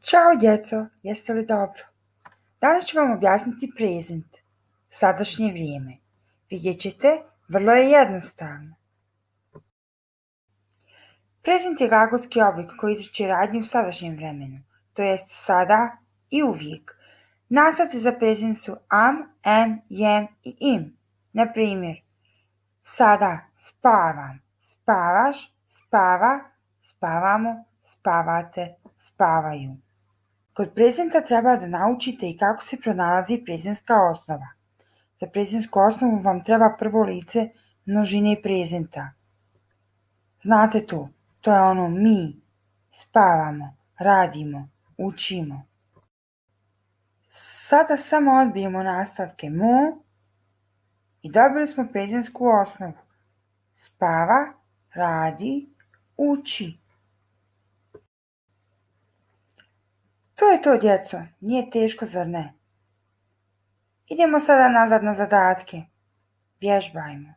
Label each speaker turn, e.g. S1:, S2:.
S1: Ćao djeco, jeste li dobro? Danas ću vam objasniti prezent, sadašnje vrijeme. Vidjet ćete, vrlo je jednostavno. Prezent je glagolski oblik koji izriče radnju u sadašnjem vremenu, to jest sada i uvijek. Nastavci za prezent su am, em, jem i im. Na primjer, sada spavam, spavaš, spava, spavamo, spavate, spavaju. Kod prezenta treba da naučite i kako se pronalazi prezentska osnova. Za prezentsku osnovu vam treba prvo lice množine prezenta. Znate to je ono mi, spavamo, radimo, učimo. Sada samo odbijemo nastavke mo i dobili smo prezentsku osnovu. Spava, radi, uči. To je to, djeco, nije teško, zar ne? Idemo sada nazad na zadatke. Vježbajmo.